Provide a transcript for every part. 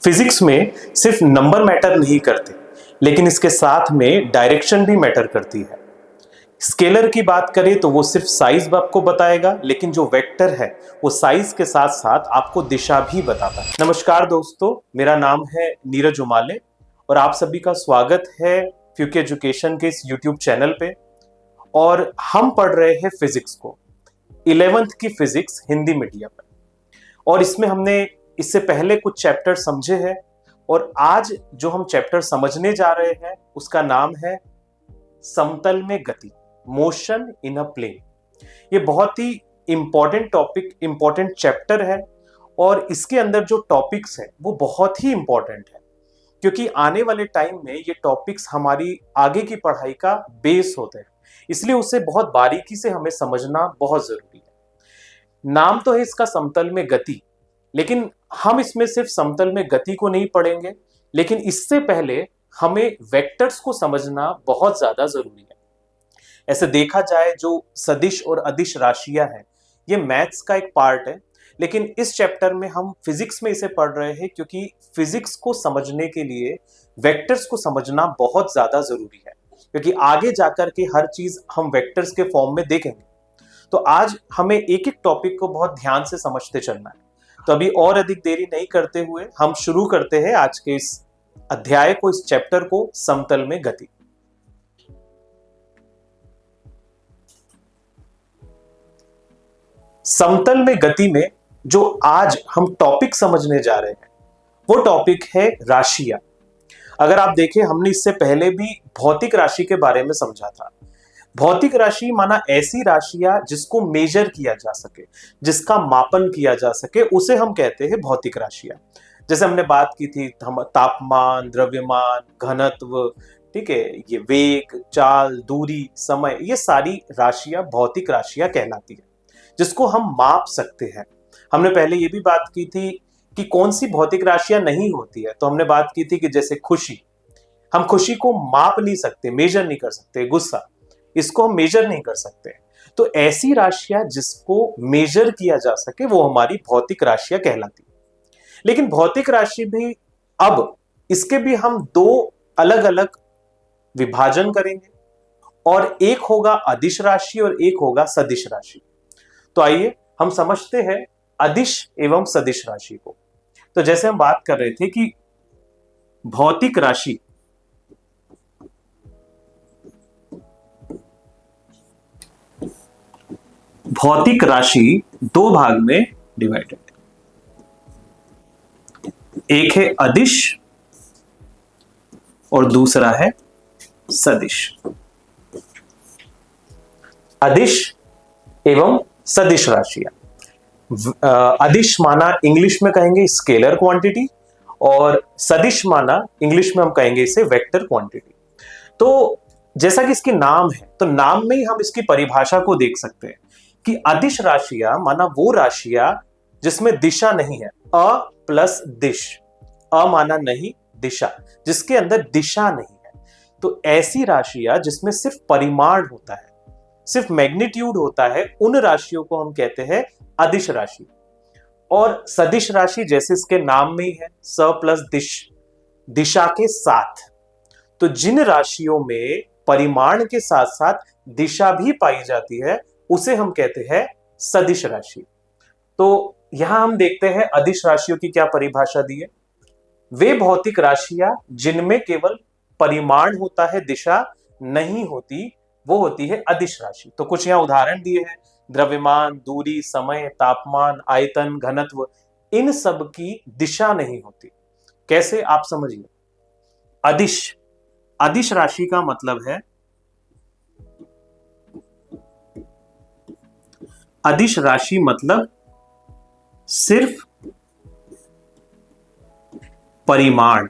Physics में सिर्फ number matter नहीं करते, लेकिन इसके साथ में डायरेक्शन भी मैटर करती है। स्केलर की बात करें तो वो सिर्फ साइज आपको बताएगा, लेकिन जो वेक्टर है वो साइज के साथ साथ आपको दिशा भी बताता है। नमस्कार दोस्तों, मेरा नाम है नीरज उमाले और आप सभी का स्वागत है फ्यूके एजुकेशन के इस यूट्यूब चैनल पे। और हम पढ़ रहे हैं फिजिक्स को, 11th की फिजिक्स हिंदी मीडियम में। और इसमें हमने इससे पहले कुछ चैप्टर समझे हैं और आज जो हम चैप्टर समझने जा रहे हैं उसका नाम है समतल में गति, मोशन इन अ प्लेन। ये बहुत ही इंपॉर्टेंट टॉपिक, इंपॉर्टेंट चैप्टर है और इसके अंदर जो टॉपिक्स हैं वो बहुत ही इंपॉर्टेंट है, क्योंकि आने वाले टाइम में ये टॉपिक्स हमारी आगे की पढ़ाई का बेस होते हैं, इसलिए उसे बहुत बारीकी से हमें समझना बहुत जरूरी है। नाम तो है इसका समतल में गति, लेकिन हम इसमें सिर्फ समतल में गति को नहीं पढ़ेंगे, लेकिन इससे पहले हमें वेक्टर्स को समझना बहुत ज्यादा जरूरी है। ऐसे देखा जाए जो सदिश और अदिश राशियां हैं ये मैथ्स का एक पार्ट है, लेकिन इस चैप्टर में हम फिजिक्स में इसे पढ़ रहे हैं क्योंकि फिजिक्स को समझने के लिए वेक्टर्स को समझना बहुत ज्यादा जरूरी है, क्योंकि आगे जाकर के हर चीज हम वेक्टर्स के फॉर्म में देखेंगे। तो आज हमें एक एक टॉपिक को बहुत ध्यान से समझते चलना है। तो अभी और अधिक देरी नहीं करते हुए हम शुरू करते हैं आज के इस अध्याय को, इस चैप्टर को, समतल में गति। समतल में गति में जो आज हम टॉपिक समझने जा रहे हैं वो टॉपिक है राशियां। अगर आप देखें, हमने इससे पहले भी भौतिक राशि के बारे में समझा था। भौतिक राशि माना ऐसी राशियां जिसको मेजर किया जा सके, जिसका मापन किया जा सके, उसे हम कहते हैं भौतिक राशियां। जैसे हमने बात की थी तापमान, द्रव्यमान, घनत्व, ठीक है, ये वेग, चाल, दूरी, समय, ये सारी राशियां भौतिक राशियां कहलाती है, जिसको हम माप सकते हैं। हमने पहले ये भी बात की थी कि कौन सी भौतिक राशियां नहीं होती है। तो हमने बात की थी कि जैसे खुशी, हम खुशी को माप नहीं सकते, मेजर नहीं कर सकते। गुस्सा, इसको हम मेजर नहीं कर सकते। तो ऐसी राशियां जिसको मेजर किया जा सके वो हमारी भौतिक राशियां कहलाती है। लेकिन भौतिक राशि भी, अब इसके भी हम दो अलग अलग विभाजन करेंगे, और एक होगा अदिश राशि और एक होगा सदिश राशि। तो आइए हम समझते हैं अदिश एवं सदिश राशि को। तो जैसे हम बात कर रहे थे कि भौतिक राशि दो भाग में डिवाइडेड है। एक है अदिश और दूसरा है सदिश। अदिश एवं सदिश राशियां। अदिश माना इंग्लिश में कहेंगे स्केलर क्वांटिटी, और सदिश माना इंग्लिश में हम कहेंगे इसे वेक्टर क्वांटिटी। तो जैसा कि इसकी नाम है, तो नाम में ही हम इसकी परिभाषा को देख सकते हैं कि अदिश राशियां माना वो राशियां जिसमें दिशा नहीं है। अ प्लस दिश, अ माना नहीं, दिशा, जिसके अंदर दिशा नहीं है। तो ऐसी राशियां जिसमें सिर्फ परिमाण होता है, सिर्फ मैग्नीट्यूड होता है, उन राशियों को हम कहते हैं अदिश राशि। और सदिश राशि जैसे इसके नाम में ही है, स प्लस दिश, दिशा के साथ। तो जिन राशियों में परिमाण के साथ साथ दिशा भी पाई जाती है उसे हम कहते हैं सदिश राशि। तो यहां हम देखते हैं अदिश राशियों की क्या परिभाषा दी है। वे भौतिक राशियां जिनमें केवल परिमाण होता है, दिशा नहीं होती, वो होती है अदिश राशि। तो कुछ यहां उदाहरण दिए हैं, द्रव्यमान, दूरी, समय, तापमान, आयतन, घनत्व, इन सब की दिशा नहीं होती। कैसे, आप समझिए। अदिश, अदिश राशि का मतलब है, अदिश राशि मतलब सिर्फ परिमाण,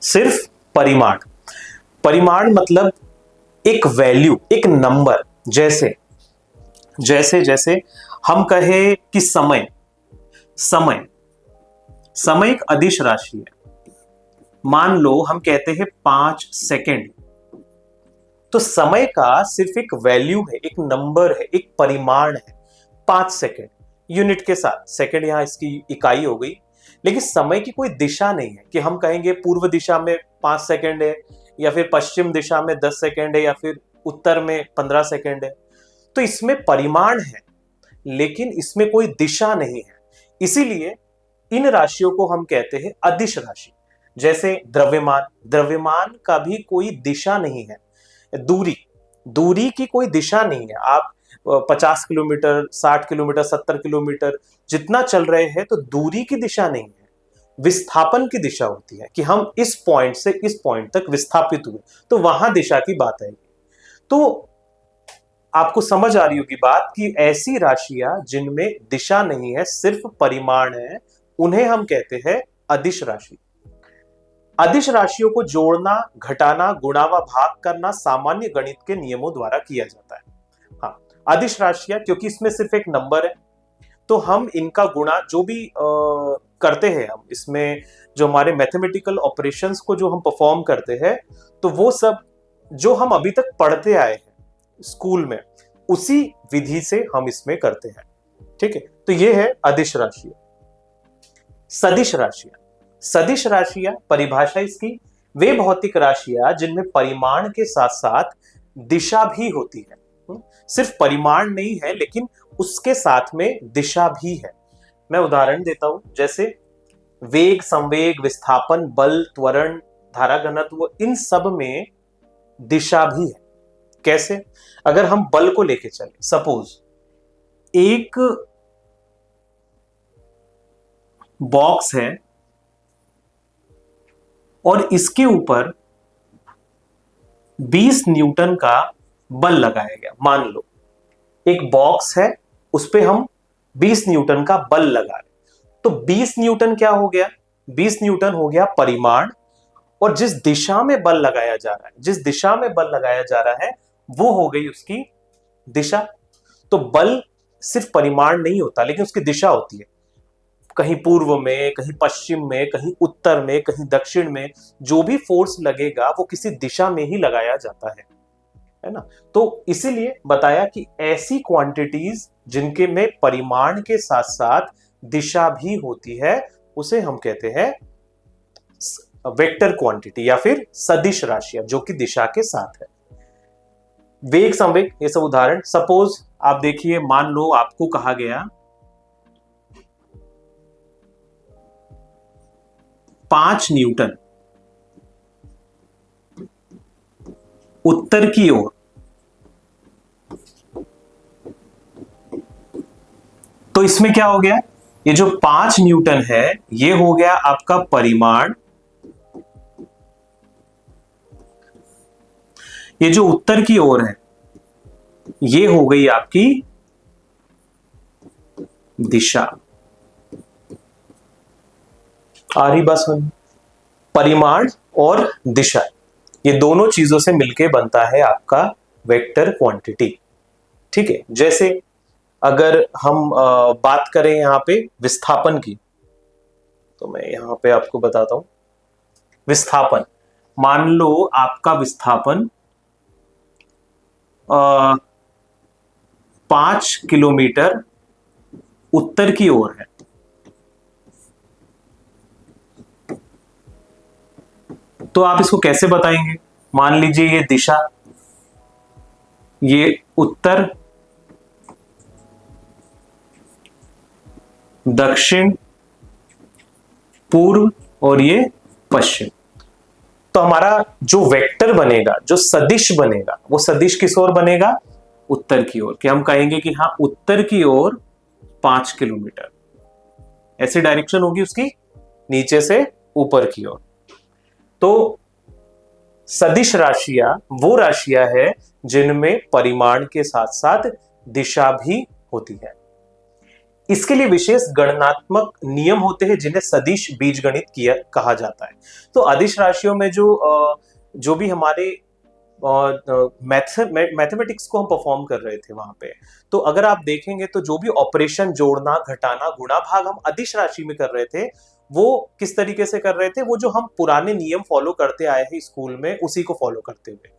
सिर्फ परिमाण। परिमाण मतलब एक वैल्यू, एक नंबर। जैसे जैसे जैसे हम कहे कि समय, समय समय एक अदिश राशि है। मान लो हम कहते हैं 5 सेकेंड, तो समय का सिर्फ एक वैल्यू है, एक नंबर है, एक परिमाण है, 5 सेकेंड। यूनिट के साथ, सेकंड यहाँ इसकी इकाई हो गई। लेकिन समय की कोई दिशा नहीं है कि हम कहेंगे पूर्व दिशा में 5 सेकंड है, या फिर पश्चिम दिशा में 10 सेकंड है, या फिर उत्तर में 15 सेकंड है। तो इसमें परिमाण है लेकिन इसमें कोई दिशा नहीं है, इसीलिए इन राशियों को हम कहते हैं अदिश राशि। जैसे द्रव्यमान, द्रव्यमान का भी कोई दिशा नहीं है। दूरी, दूरी की कोई दिशा नहीं है। आप 50 किलोमीटर, 60 किलोमीटर, 70 किलोमीटर जितना चल रहे हैं तो दूरी की दिशा नहीं है, विस्थापन की दिशा होती है कि हम इस पॉइंट से इस पॉइंट तक विस्थापित हुए, तो वहां दिशा की बात आएगी। तो आपको समझ आ रही होगी बात कि ऐसी राशियां जिनमें दिशा नहीं है, सिर्फ परिमाण है, उन्हें हम कहते हैं अदिश राशि। अदिश राशियों को जोड़ना, घटाना, गुणा व भाग करना सामान्य गणित के नियमों द्वारा किया जाता है। हाँ, अदिश राशियां क्योंकि इसमें सिर्फ एक नंबर है, तो हम इनका गुणा जो भी करते हैं, हम इसमें जो हमारे मैथमेटिकल ऑपरेशंस को जो हम परफॉर्म करते हैं, तो वो सब जो हम अभी तक पढ़ते आए हैं स्कूल में, उसी विधि से हम इसमें करते हैं। ठीक है, तो ये है अदिश राशियां। सदिश राशियां, सदिश राशियां परिभाषा इसकी वे भौतिक राशियां जिनमें परिमाण के साथ साथ दिशा भी होती है। सिर्फ परिमाण नहीं है लेकिन उसके साथ में दिशा भी है। मैं उदाहरण देता हूं, जैसे वेग, संवेग, विस्थापन, बल, त्वरण, धारा घनत्व, इन सब में दिशा भी है। कैसे? अगर हम बल को लेके चले, सपोज एक बॉक्स है और इसके ऊपर 20 न्यूटन का बल लगाया गया। मान लो एक बॉक्स है, उस पे हम 20 न्यूटन का बल लगा रहे, तो 20 न्यूटन क्या हो गया? 20 न्यूटन हो गया परिमाण, और जिस दिशा में बल लगाया जा रहा है, जिस दिशा में बल लगाया जा रहा है वो हो गई उसकी दिशा। तो बल सिर्फ परिमाण नहीं होता लेकिन उसकी दिशा होती है, कहीं पूर्व में, कहीं पश्चिम में, कहीं उत्तर में, कहीं दक्षिण में, जो भी फोर्स लगेगा वो किसी दिशा में ही लगाया जाता है ना। तो इसीलिए बताया कि ऐसी क्वांटिटीज जिनके में परिमाण के साथ साथ दिशा भी होती है, उसे हम कहते हैं वेक्टर क्वांटिटी या फिर सदिश राशियां जो कि दिशा के साथ है। वेग, संवेग, ये सब उदाहरण। सपोज आप देखिए, मान लो आपको कहा गया 5 न्यूटन उत्तर की ओर, तो इसमें क्या हो गया? ये जो 5 न्यूटन है ये हो गया आपका परिमाण, ये जो उत्तर की ओर है ये हो गई आपकी दिशा। आ रही बात समझ? परिमाण और दिशा, ये दोनों चीजों से मिलके बनता है आपका वेक्टर क्वांटिटी। ठीक है, जैसे अगर हम बात करें यहां पे विस्थापन की, तो मैं यहां पे आपको बताता हूं। विस्थापन, मान लो आपका विस्थापन 5 किलोमीटर उत्तर की ओर है, तो आप इसको कैसे बताएंगे? मान लीजिए ये दिशा, ये उत्तर, दक्षिण, पूर्व और ये पश्चिम। तो हमारा जो वेक्टर बनेगा, जो सदिश बनेगा, वो सदिश किस ओर बनेगा? उत्तर की ओर। कि हम कहेंगे कि हाँ, उत्तर की ओर 5 किलोमीटर, ऐसी डायरेक्शन होगी उसकी, नीचे से ऊपर की ओर। तो सदिश राशियां वो राशियां है जिनमें परिमाण के साथ साथ दिशा भी होती है। इसके लिए विशेष गणनात्मक नियम होते हैं जिन्हें सदिश बीजगणित किया कहा जाता है। तो अदिश राशियों में जो भी हमारे मैथमेटिक्स को हम परफॉर्म कर रहे थे वहां पे, तो अगर आप देखेंगे तो जो भी ऑपरेशन जोड़ना, घटाना, गुणा, भाग हम अदिश राशि में कर रहे थे, वो किस तरीके से कर रहे थे? वो जो हम पुराने नियम फॉलो करते आए हैं स्कूल में, उसी को फॉलो करते हुए।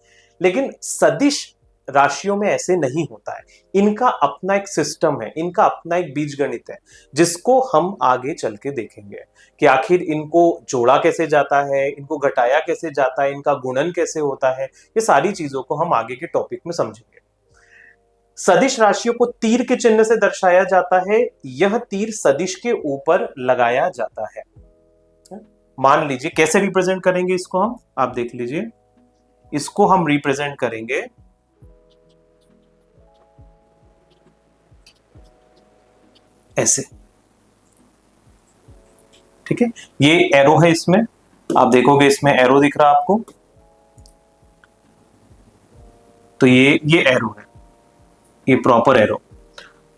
लेकिन सदिश राशियों में ऐसे नहीं होता है। इनका अपना एक सिस्टम है, इनका अपना एक बीजगणित है, जिसको हम आगे चल के देखेंगे कि आखिर इनको जोड़ा कैसे जाता है, इनको घटाया कैसे जाता है, इनका गुणन कैसे होता है। ये सारी चीजों को हम आगे के टॉपिक में समझेंगे। सदिश राशियों को तीर के चिन्ह से दर्शाया जाता है। यह तीर सदिश के ऊपर लगाया जाता है। मान लीजिए कैसे रिप्रेजेंट करेंगे इसको हम, आप देख लीजिए। इसको हम रिप्रेजेंट करेंगे ऐसे, ठीक है। ये एरो है, इसमें आप देखोगे इसमें एरो दिख रहा है आपको, तो ये एरो है, ये प्रॉपर एरो।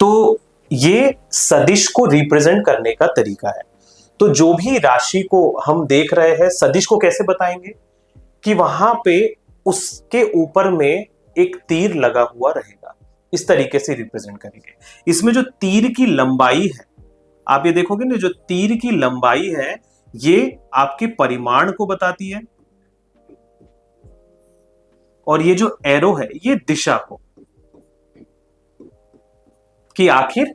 तो ये सदिश को रिप्रेजेंट करने का तरीका है। तो जो भी राशि को हम देख रहे हैं, सदिश को कैसे बताएंगे कि वहां पे उसके ऊपर में एक तीर लगा हुआ रहेगा, इस तरीके से रिप्रेजेंट करेंगे। इसमें जो तीर की लंबाई है, आप ये देखोगे ना, जो तीर की लंबाई है ये आपके परिमाण को बताती है, और ये जो एरो है ये दिशा को, कि आखिर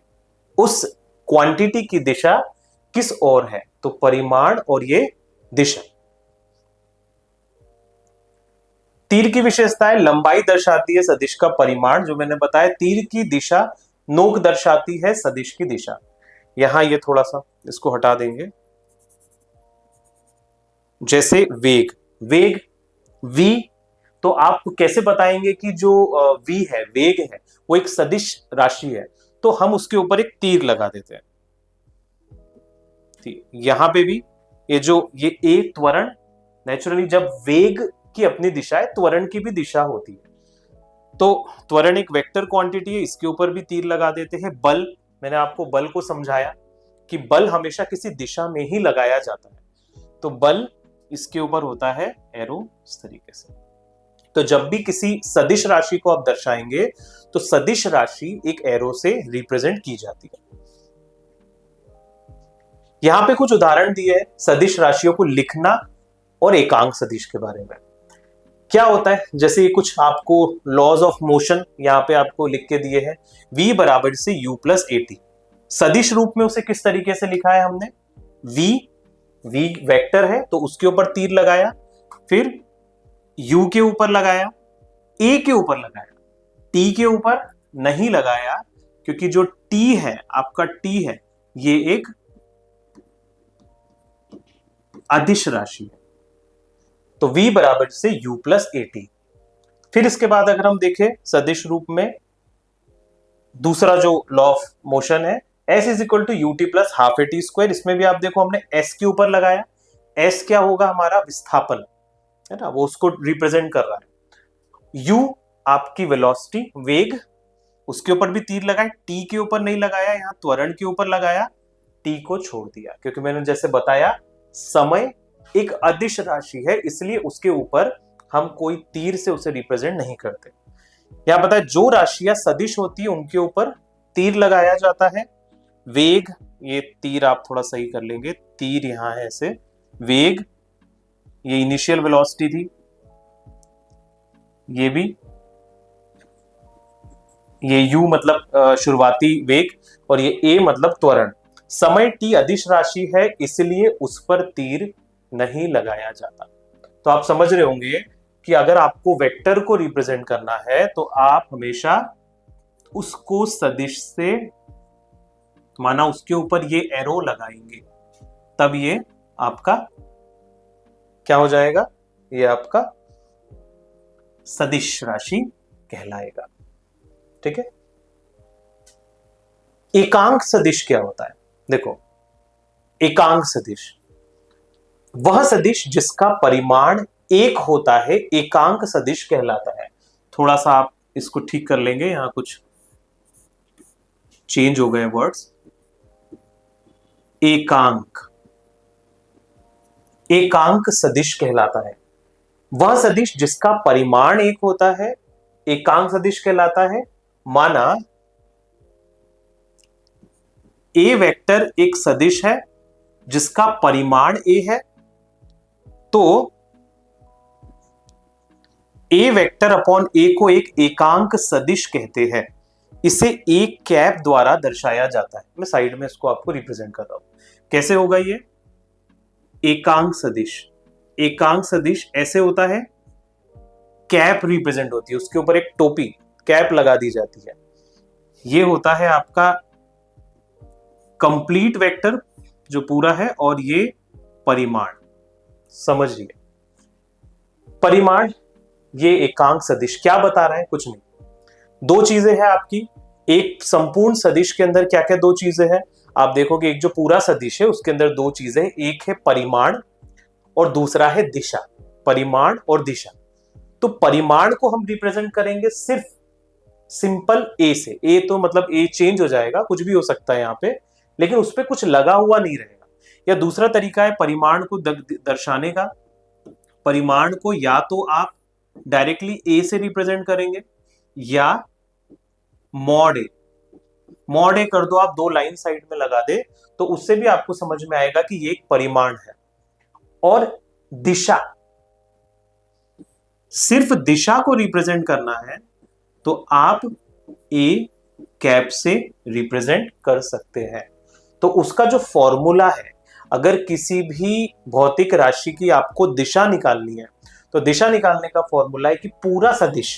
उस क्वांटिटी की दिशा किस ओर है। तो परिमाण और ये दिशा। तीर की विशेषताएं, लंबाई दर्शाती है सदिश का परिमाण, जो मैंने बताया। तीर की दिशा, नोक दर्शाती है सदिश की दिशा। यहां ये थोड़ा सा इसको हटा देंगे। जैसे वेग, वेग v, तो आप कैसे बताएंगे कि जो v है, वेग है, वो एक सदिश राशि है, तो हम उसके ऊपर एक तीर लगा देते हैं। यहां पे भी ये a त्वरण, नेचुरली जब वेग की अपनी दिशा है, त्वरण की भी दिशा होती है। तो त्वरण एक वेक्टर क्वांटिटी है, इसके ऊपर भी तीर लगा देते हैं। बल, मैंने आपको बल को समझाया कि बल हमेशा किसी दिशा में ही लगाया जाता है, तो बल इसके ऊपर होता है एरो, इस तरीके से। तो जब भी किसी सदिश राशि को आप दर्शाएंगे तो सदिश राशि एक एरो से रिप्रेजेंट की जाती है। यहां पे कुछ उदाहरण दिए हैं सदिश राशियों को लिखना और एकांक सदिश के बारे में। क्या होता है, जैसे ये कुछ आपको लॉज ऑफ मोशन यहां पे आपको लिख के दिए हैं। v बराबर से u प्लस at, सदिश रूप में उसे किस तरीके से लिखा है हमने, v वेक्टर है तो उसके ऊपर तीर लगाया, फिर u के ऊपर लगाया, a के ऊपर लगाया, t के ऊपर नहीं लगाया, क्योंकि जो t है, आपका t है, ये एक अदिश राशि है। तो v बराबर से u प्लस at। फिर इसके बाद अगर हम देखें सदिश रूप में, दूसरा जो लॉ ऑफ मोशन है, s is equal to ut plus half at square. इसमें भी आप देखो हमने s के ऊपर लगाया। s क्या होगा, हमारा विस्थापन है ना, वो उसको रिप्रेजेंट कर रहा है। u आपकी वेलोसिटी, वेग, उसके ऊपर भी तीर लगाए, t के ऊपर नहीं लगाया, यहां त्वरण के ऊपर लगाया, t को छोड़ दिया, क्योंकि मैंने जैसे बताया समय एक अदिश राशि है, इसलिए उसके ऊपर हम कोई तीर से उसे रिप्रेजेंट नहीं करते। यहां पता है जो राशियां सदिश होती है उनके ऊपर तीर लगाया जाता है। वेग, ये तीर आप थोड़ा सही कर लेंगे, तीर यहां है ऐसे, वेग ये इनिशियल वेलोसिटी थी, ये भी, ये u मतलब शुरुआती वेग, और ये a मतलब त्वरण। समय t अदिश राशि है, इसलिए उस पर तीर नहीं लगाया जाता। तो आप समझ रहे होंगे कि अगर आपको वेक्टर को रिप्रेजेंट करना है तो आप हमेशा उसको सदिश से, माना उसके ऊपर ये एरो लगाएंगे, तब ये आपका क्या हो जाएगा, ये आपका सदिश राशि कहलाएगा। ठीक है। एकांक सदिश क्या होता है, देखो, एकांक सदिश वह सदिश जिसका परिमाण एक होता है, एकांक सदिश कहलाता है। थोड़ा सा आप इसको ठीक कर लेंगे, यहां कुछ चेंज हो गए वर्ड्स। एकांक, एकांक सदिश कहलाता है वह सदिश जिसका परिमाण एक होता है, एकांक सदिश कहलाता है। माना ए वेक्टर एक सदिश है जिसका परिमाण ए है, तो ए वेक्टर अपॉन ए को एक एकांक सदिश कहते हैं, इसे एक कैप द्वारा दर्शाया जाता है। मैं साइड में इसको आपको रिप्रेजेंट कर रहा हूं, कैसे होगा ये एकांक सदिश। एकांक सदिश ऐसे होता है, कैप रिप्रेजेंट होती है, उसके ऊपर एक टोपी कैप लगा दी जाती है। ये होता है आपका कंप्लीट वेक्टर जो पूरा है, और ये परिमाण, समझिए परिमाण ये एकांक सदिश क्या बता रहा है, कुछ नहीं, दो चीजें हैं आपकी। एक संपूर्ण सदिश के अंदर क्या क्या दो चीजें हैं, आप देखोगे एक जो पूरा सदिश है उसके अंदर दो चीजें, एक है परिमाण और दूसरा है दिशा। परिमाण और दिशा, तो परिमाण को हम रिप्रेजेंट करेंगे सिर्फ सिंपल ए से। ए तो मतलब ए चेंज हो जाएगा, कुछ भी हो सकता है यहाँ पे, लेकिन उस पर कुछ लगा हुआ नहीं रहेगा। या दूसरा तरीका है परिमाण को दर्शाने का, परिमाण को या तो आप डायरेक्टली ए से रिप्रेजेंट करेंगे या मॉड ए, मॉड ए कर दो आप, दो लाइन साइड में लगा दे तो उससे भी आपको समझ में आएगा कि ये एक परिमाण है। और दिशा, सिर्फ दिशा को रिप्रेजेंट करना है तो आप ए कैप से रिप्रेजेंट कर सकते हैं। तो उसका जो फॉर्मूला है, अगर किसी भी भौतिक राशि की आपको दिशा निकालनी है तो दिशा निकालने का फॉर्मूला है कि पूरा सदिश,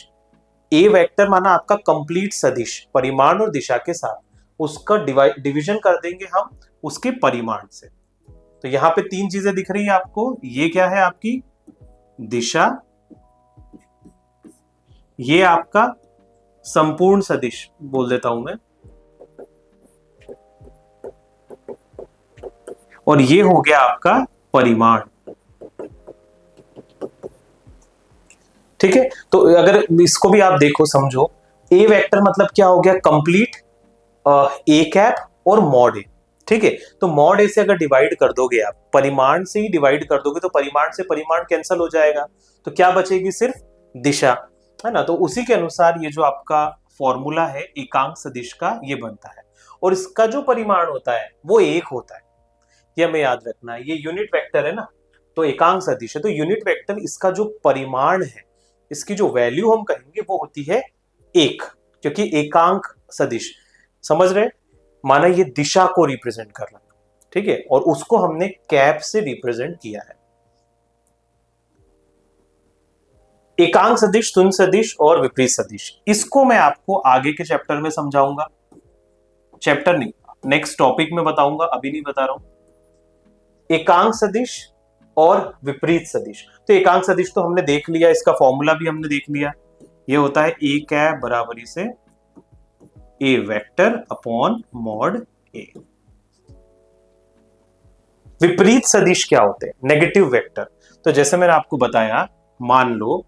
ए वेक्टर माना आपका कंप्लीट सदिश परिमाण और दिशा के साथ, उसका डिवीजन कर देंगे हम उसके परिमाण से। तो यहां पे तीन चीजें दिख रही है आपको, ये क्या है आपकी दिशा, ये आपका संपूर्ण सदिश बोल देता हूं मैं, और ये हो गया आपका परिमाण। ठीक है, तो अगर इसको भी आप देखो समझो, ए वेक्टर मतलब क्या हो गया कंप्लीट ए कैप और मॉड ए। ठीक है, तो मॉड ए से अगर डिवाइड कर दोगे आप, परिमाण से ही डिवाइड कर दोगे तो परिमाण से परिमाण कैंसिल हो जाएगा, तो क्या बचेगी सिर्फ दिशा, है ना। तो उसी के अनुसार ये जो आपका फॉर्मूला है एकांक सदिश का ये बनता है, और इसका जो परिमाण होता है वो एक होता है, ये हमें याद रखना है। ये यूनिट वेक्टर है ना, तो एकांक सदिश है, तो यूनिट वेक्टर इसका जो परिमाण है, इसकी जो वैल्यू हम कहेंगे वो होती है एक, क्योंकि एकांक सदिश, समझ रहे, माना ये दिशा को रिप्रेजेंट कर रहा है, ठीक है, और उसको हमने कैप से रिप्रेजेंट किया है। एकांक सदिश, तुल्य सदिश और विपरीत सदिश, इसको मैं आपको आगे के चैप्टर में समझाऊंगा, चैप्टर नहीं नेक्स्ट टॉपिक में बताऊंगा, अभी नहीं बता रहा हूं। एकांक सदिश और विपरीत सदिश, तो एकांक सदिश तो हमने देख लिया, इसका फॉर्मूला भी हमने देख लिया, ये होता है ए कैप बराबरी से ए वेक्टर अपॉन मॉड ए। विपरीत सदिश क्या होते हैं, नेगेटिव वेक्टर। तो जैसे मैंने आपको बताया, मान लो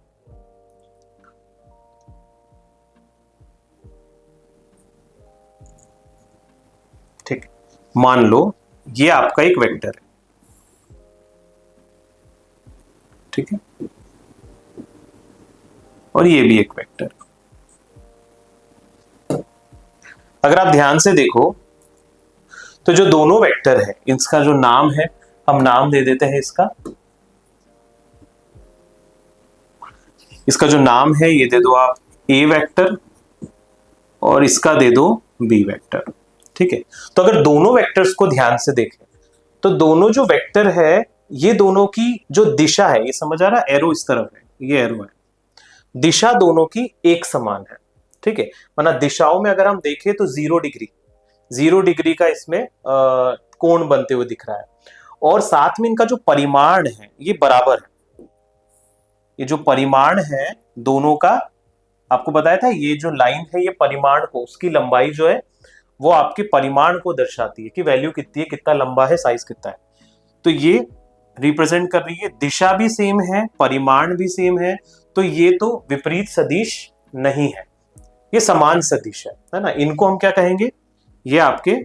ठीक, मान लो ये आपका एक वेक्टर है, ठीक है, और ये भी एक वेक्टर। अगर आप ध्यान से देखो तो जो दोनों वेक्टर है, इसका जो नाम है हम नाम दे देते हैं, इसका जो नाम है ये दे दो आप ए वेक्टर, और इसका दे दो बी वेक्टर। ठीक है, तो अगर दोनों वेक्टर्स को ध्यान से देखें तो दोनों जो वेक्टर है, ये दोनों की जो दिशा है, ये समझ आ रहा है, एरो इस तरफ है, ये एरो है, दिशा दोनों की एक समान है। ठीक है, माना दिशाओं में अगर हम देखें तो 0 डिग्री का इसमें कोण बनते हुए दिख रहा है, और साथ में इनका जो परिमाण है ये बराबर है। ये जो परिमाण है दोनों का, आपको बताया था, ये जो लाइन है ये परिमाण को, उसकी लंबाई जो है वो आपके परिमाण को दर्शाती है कि वैल्यू कितनी है, कितना लंबा है, साइज कितना है। तो ये रिप्रेजेंट कर रही है, दिशा भी सेम है, परिमाण भी सेम है, तो ये तो विपरीत सदिश नहीं है, ये समान सदिश है ना। इनको हम क्या कहेंगे, ये आपके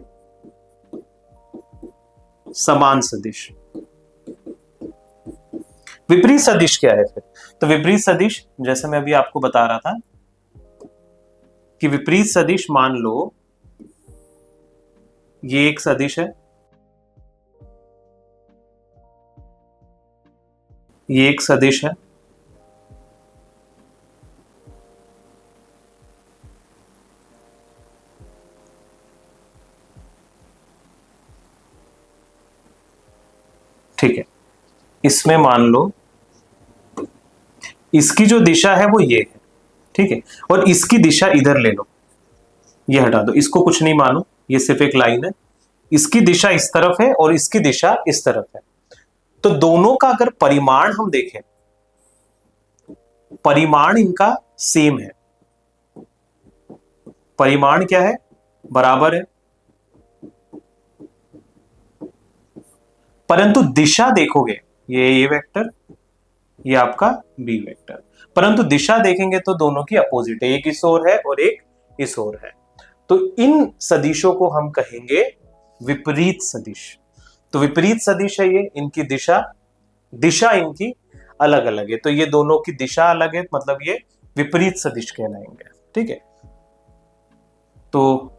समान सदिश। विपरीत सदिश क्या है फिर, तो विपरीत सदिश जैसे मैं अभी आपको बता रहा था कि विपरीत सदिश, मान लो ये एक सदिश है, ये एक सदिश है, ठीक है, इसमें मान लो इसकी जो दिशा है वो ये है, ठीक है, और इसकी दिशा इधर ले लो, ये हटा दो, इसको कुछ नहीं मानो, ये सिर्फ एक लाइन है, इसकी दिशा इस तरफ है और इसकी दिशा इस तरफ है। तो दोनों का अगर परिमाण हम देखें, परिमाण इनका सेम है, परिमाण क्या है, बराबर है, परंतु दिशा देखोगे, ये वेक्टर, ये आपका बी वेक्टर, परंतु दिशा देखेंगे तो दोनों की अपोजिट है, एक इस ओर है और एक इस ओर है। तो इन सदिशों को हम कहेंगे विपरीत सदिश। तो विपरीत सदिश है ये, इनकी दिशा दिशा इनकी अलग अलग है, तो ये दोनों की दिशा अलग है, मतलब ये विपरीत सदिश कहलाएंगे। ठीक है, तो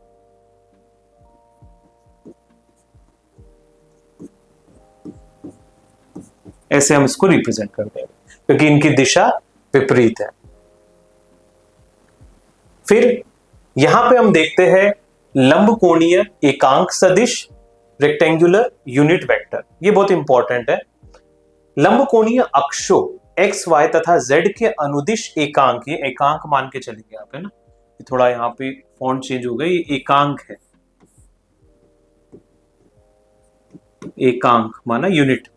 ऐसे हम इसको रिप्रेजेंट करते हैं क्योंकि इनकी दिशा विपरीत है। फिर यहां पे हम देखते हैं लंबकोणीय एकांक सदिश, रेक्टेंगुलर यूनिट वेक्टर, ये बहुत इंपॉर्टेंट है। लंबकोणीय अक्षों एक्स वाई तथा जेड के अनुदिश एकांक, ये एकांक मान के चलेंगे आप, है ना, ये थोड़ा यहाँ पे फॉन्ट चेंज हो गया, ये एकांक है, एकांक माना यूनिट,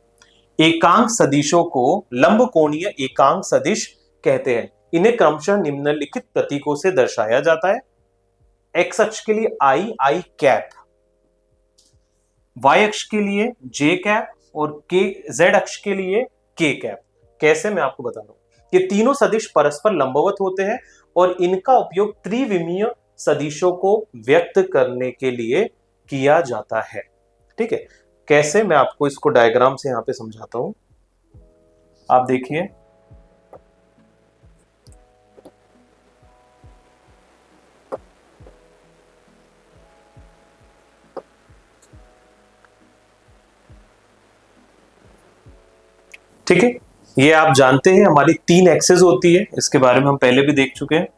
एकांक सदिशों को लंबकोणीय एकांक सदिश कहते हैं। इन्हें क्रमशः निम्नलिखित प्रतीकों से दर्शाया जाता है। एक्स अक्ष के लिए आई, आई कैप, वाई अक्ष के लिए जे कैप और के जेड अक्ष के लिए के कैप। कैसे, मैं आपको बता रहा हूं, ये तीनों सदिश परस्पर लंबवत होते हैं और इनका उपयोग त्रिविमीय सदिशों को व्यक्त करने के लिए किया जाता है। ठीक है, कैसे, मैं आपको इसको डायग्राम से यहां पे समझाता हूं, आप देखिए। ठीक है, ये आप जानते हैं हमारी 3 एक्सेस होती है, इसके बारे में हम पहले भी देख चुके हैं।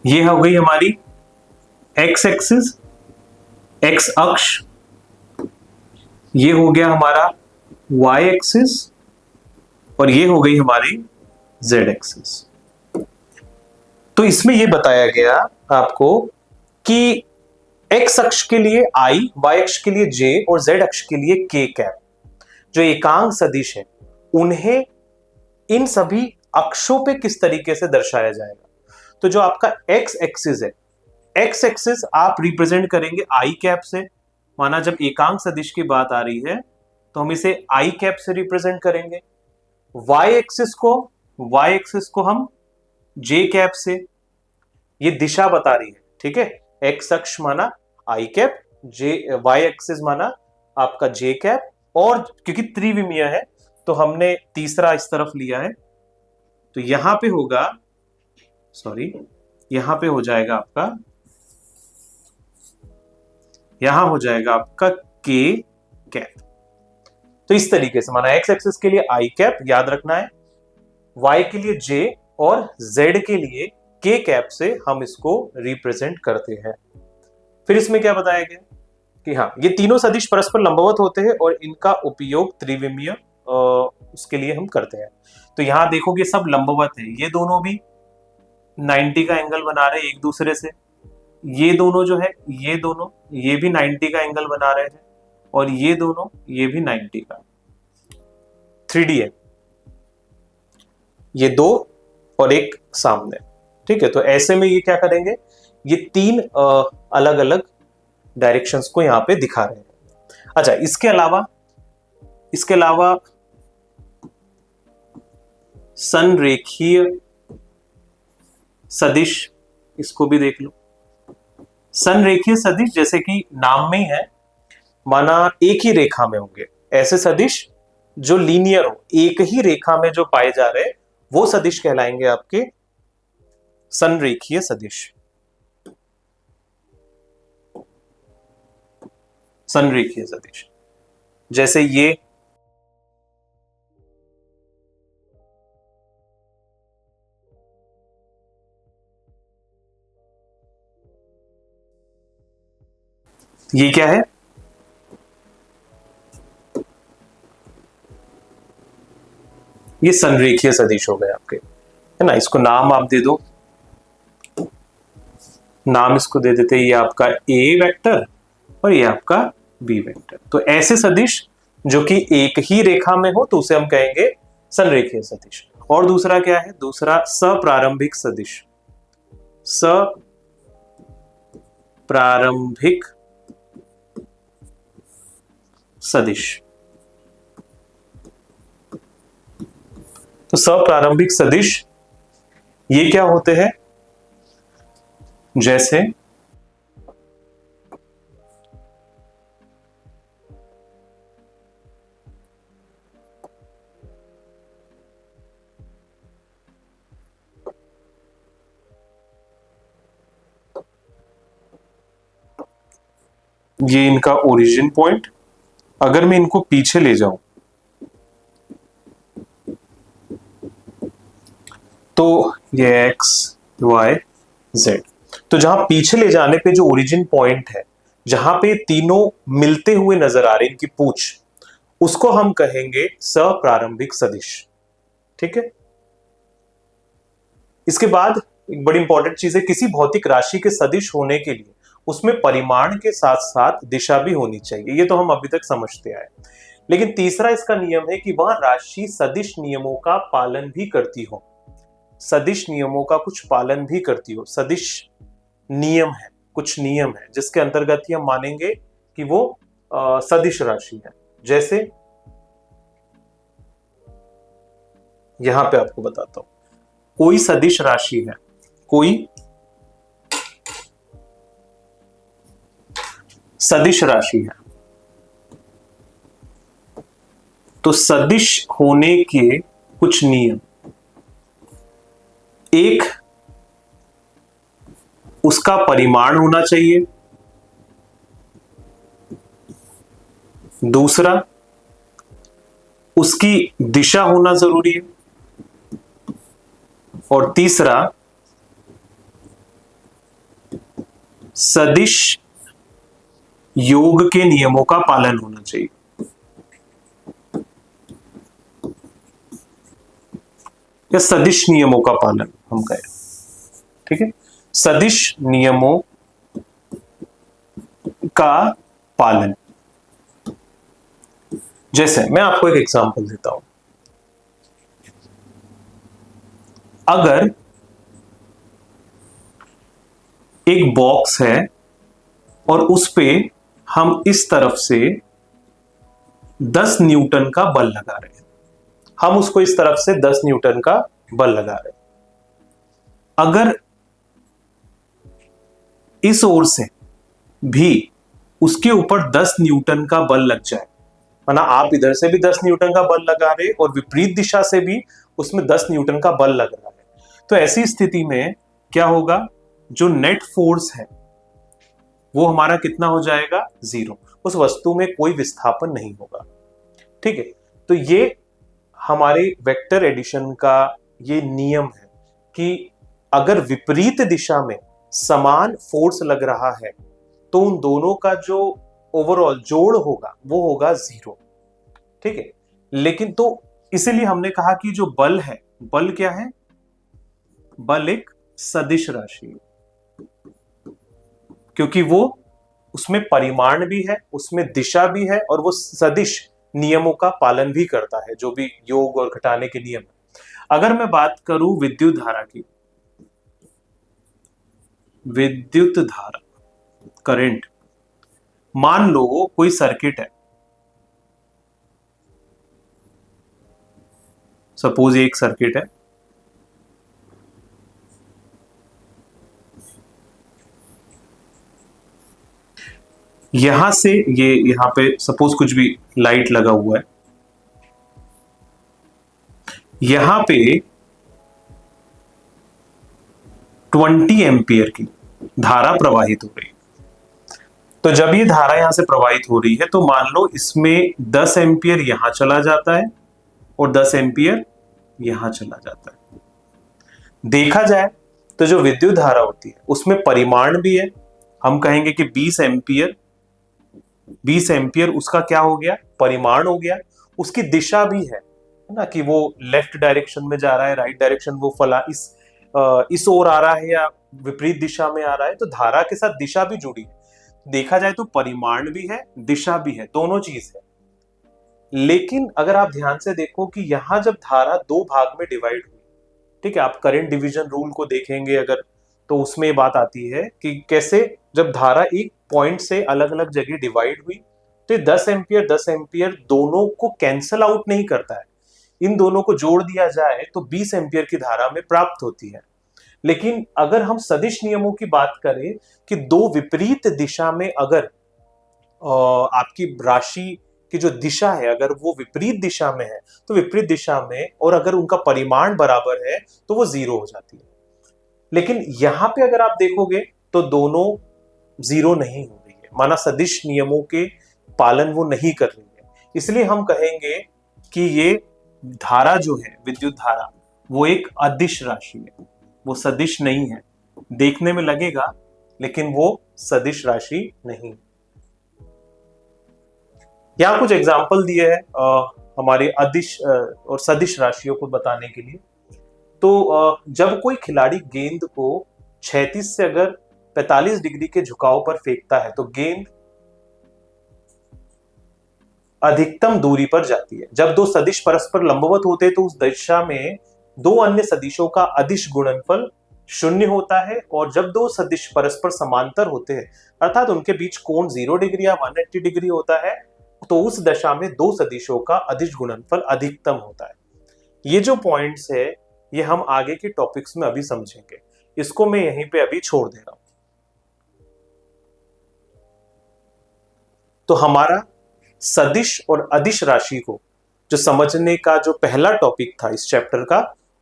ये हो गई हमारी एक्स एक्सिस, एक्स अक्ष, ये हो गया हमारा वाई एक्सिस और ये हो गई हमारी जेड एक्सिस। तो इसमें ये बताया गया आपको कि एक्स अक्ष के लिए आई, वाई अक्ष के लिए जे और जेड अक्ष के लिए के कैप, जो एकांक सदिश है, उन्हें इन सभी अक्षों पे किस तरीके से दर्शाया जाएगा। तो जो आपका एक्स एक्सिस है, एक्स एक्सिस आप रिप्रेजेंट करेंगे आई कैप से, माना जब एकांक सदिश की बात आ रही है तो हम इसे आई कैप से रिप्रेजेंट करेंगे। वाई एक्सिस को हम जे कैप से, ये दिशा बता रही है, ठीक है, एक्स अक्ष माना आई कैप, जे वाई एक्सिस माना आपका जे कैप, और क्योंकि त्रिविमीय है तो हमने तीसरा इस तरफ लिया है, तो यहां पे होगा, सॉरी, यहां पे हो जाएगा आपका, यहां हो जाएगा आपका के कैप। तो इस तरीके से माना एक्स एक्सिस के लिए आई कैप याद रखना है, वाई के लिए जे और जेड के लिए के कैप से हम इसको रिप्रेजेंट करते हैं। फिर इसमें क्या बताया गया कि हाँ, ये तीनों सदिश परस्पर लंबवत होते हैं और इनका उपयोग त्रिविमीय उसके लिए हम करते हैं। तो यहां देखोगे सब लंबवत है, ये दोनों भी 90 का एंगल बना रहे हैं एक दूसरे से, ये दोनों जो है, ये दोनों, ये भी 90 का एंगल बना रहे हैं, और ये दोनों, ये भी 90 का, 3D है, ये दो और एक सामने। ठीक है, तो ऐसे में ये क्या करेंगे, ये 3 अलग अलग डायरेक्शंस को यहां पे दिखा रहे हैं। अच्छा, इसके अलावा संरेखीय सदिश, इसको भी देख लो। संरेखीय सदिश जैसे कि नाम में ही है, माना एक ही रेखा में होंगे, ऐसे सदिश जो लीनियर हो, एक ही रेखा में जो पाए जा रहे हैं, वो सदिश कहलाएंगे आपके संरेखीय सदिश। संरेखीय सदिश जैसे ये ये क्या है? ये संरेखीय सदिश हो गए आपके, है ना। इसको नाम आप दे दो, नाम इसको दे देते हैं, ये आपका ए वेक्टर और ये आपका बी वेक्टर। तो ऐसे सदिश जो कि एक ही रेखा में हो तो उसे हम कहेंगे संरेखीय सदिश। और दूसरा क्या है? दूसरा सप्रारंभिक सदिश। सप्रारंभिक सदिश। तो सप्रारंभिक सदिश ये क्या होते हैं? जैसे ये इनका ओरिजिन पॉइंट, अगर मैं इनको पीछे ले जाऊं तो ये x y z। तो जहां पीछे ले जाने पे जो ओरिजिन पॉइंट है, जहां पे तीनों मिलते हुए नजर आ रहे हैं, इनकी पूछ, उसको हम कहेंगे सप्रारंभिक सदिश। ठीक है। इसके बाद एक बड़ी इंपॉर्टेंट चीज है, किसी भौतिक राशि के सदिश होने के लिए उसमें परिमाण के साथ साथ दिशा भी होनी चाहिए। ये तो हम अभी तक समझते आए। लेकिन तीसरा इसका नियम है कि वह राशि सदिश नियमों का पालन भी करती हो। सदिश नियमों का कुछ पालन भी करती हो। सदिश नियम है, कुछ नियम है जिसके अंतर्गत ही हम मानेंगे कि वो सदिश राशि है। जैसे यहां पे आपको बताता हूं, कोई सदिश राशि है, कोई सदिश राशि है, तो सदिश होने के कुछ नियम, एक उसका परिमाण होना चाहिए, दूसरा उसकी दिशा होना जरूरी है, और तीसरा सदिश योग के नियमों का पालन होना चाहिए। या सदिश नियमों का पालन हम कहें। ठीक है, सदिश नियमों का पालन। जैसे मैं आपको एक एग्जांपल देता हूं, अगर एक बॉक्स है और उस पे हम इस तरफ से 10 न्यूटन का बल लगा रहे हैं, हम उसको इस तरफ से 10 न्यूटन का बल लगा रहे हैं, अगर इस ओर से भी उसके ऊपर 10 न्यूटन का बल लग जाए, माना आप इधर से भी 10 न्यूटन का बल लगा रहे और विपरीत दिशा से भी उसमें 10 न्यूटन का बल लग रहा है, तो ऐसी स्थिति में क्या होगा? जो नेट फोर्स है वो हमारा कितना हो जाएगा? 0। उस वस्तु में कोई विस्थापन नहीं होगा। ठीक है, तो ये हमारे वेक्टर एडिशन का ये नियम है कि अगर विपरीत दिशा में समान फोर्स लग रहा है तो उन दोनों का जो ओवरऑल जोड़ होगा वो होगा 0। ठीक है, लेकिन तो इसीलिए हमने कहा कि जो बल है, बल क्या है? बल एक सदिश राशि है, क्योंकि वो उसमें परिमाण भी है, उसमें दिशा भी है, और वो सदिश नियमों का पालन भी करता है, जो भी योग और घटाने के नियम है। अगर मैं बात करूं विद्युत धारा की, विद्युत धारा, करंट, मान लो कोई सर्किट है, सपोज एक सर्किट है, यहां से ये यहां पे सपोज कुछ भी लाइट लगा हुआ है, यहां पे 20 एम्पियर की धारा प्रवाहित हो रही है। तो जब ये धारा यहां से प्रवाहित हो रही है तो मान लो इसमें 10 एम्पियर यहां चला जाता है और 10 एम्पियर यहां चला जाता है। देखा जाए तो जो विद्युत धारा होती है उसमें परिमाण भी है, हम कहेंगे कि 20 एम्पियर 20 एम्पियर उसका क्या हो गया, परिमाण हो गया। उसकी दिशा भी है ना, कि वो लेफ्ट डायरेक्शन में जा रहा है, राइट डायरेक्शन, वो फला इस ओर आ रहा है या विपरीत दिशा में आ रहा है। तो धारा के साथ दिशा भी जुड़ी है। देखा जाए तो परिमाण भी है, दिशा भी है, दोनों चीज है। लेकिन अगर आप ध्यान से देखो कि यहां जब धारा दो भाग में डिवाइड हुई, ठीक है, आप करंट डिवीजन रूल को देखेंगे अगर, तो उसमें ये बात आती है कि कैसे जब धारा एक पॉइंट से अलग अलग जगह डिवाइड हुई, तो 10 एम्पियर दोनों को कैंसल आउट नहीं करता है। इन दोनों को जोड़ दिया जाए तो 20 एम्पियर की धारा में प्राप्त होती है। लेकिन अगर हम सदिश नियमों की बात करें कि दो विपरीत दिशा में अगर आपकी राशि की जो दिशा है अगर वो विपरीत दिशा में है, तो विपरीत दिशा में, और अगर उनका परिमाण बराबर है तो वो 0 हो जाती है। लेकिन यहां पे अगर आप देखोगे तो दोनों 0 नहीं हो रही है, माना सदिश नियमों के पालन वो नहीं कर रही है। इसलिए हम कहेंगे कि ये धारा जो है, विद्युत धारा, वो एक अदिश राशि है, वो सदिश नहीं है। देखने में लगेगा लेकिन वो सदिश राशि नहीं। यहाँ कुछ एग्जाम्पल दिए हैं हमारे अदिश और सदिश राशियों को बताने के लिए। तो जब कोई खिलाड़ी गेंद को क्षैतिज से अगर 45 डिग्री के झुकाव पर फेंकता है तो गेंद अधिकतम दूरी पर जाती है। जब दो सदिश परस्पर लंबवत होते हैं तो उस दिशा में दो अन्य सदिशों का अदिश गुणनफल 0 होता है, और जब दो सदिश परस्पर समांतर होते हैं अर्थात उनके बीच कोण 0 डिग्री या 180 डिग्री होता है, तो उस दशा में दो सदिशों का अदिश गुणनफल अधिकतम होता है। ये जो पॉइंट्स है ये हम आगे के टॉपिक्स में अभी समझेंगे, इसको मैं यहीं पे अभी छोड़ दे रहा हूं। तो हमारा सदिश और अदिश राशि को जो समझने का जो पहला टॉपिक था इस चैप्टर का,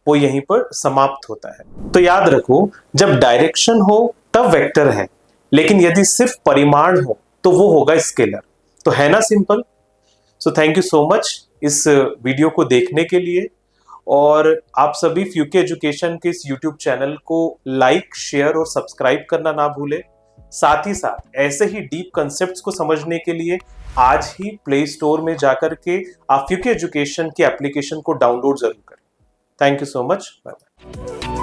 वो यहीं पर समाप्त होता है। तो याद रखो, जब डायरेक्शन हो तब वेक्टर है, लेकिन यदि सिर्फ परिमाण हो तो वो होगा स्केलर। तो है ना simple. So thank you so much इस वीडियो को देखने के लिए, और आप सभी फ्यूके एजुकेशन के इस यूट्यूब चैनल को लाइक, शेयर और सब्सक्राइब करना ना भूलें। साथ ही साथ ऐसे ही डीप कंसेप्ट्स को समझने के लिए आज ही प्ले स्टोर में जाकर के आप फ्यूके एजुकेशन की एप्लीकेशन को डाउनलोड जरूर करें। Thank you so much, bye bye.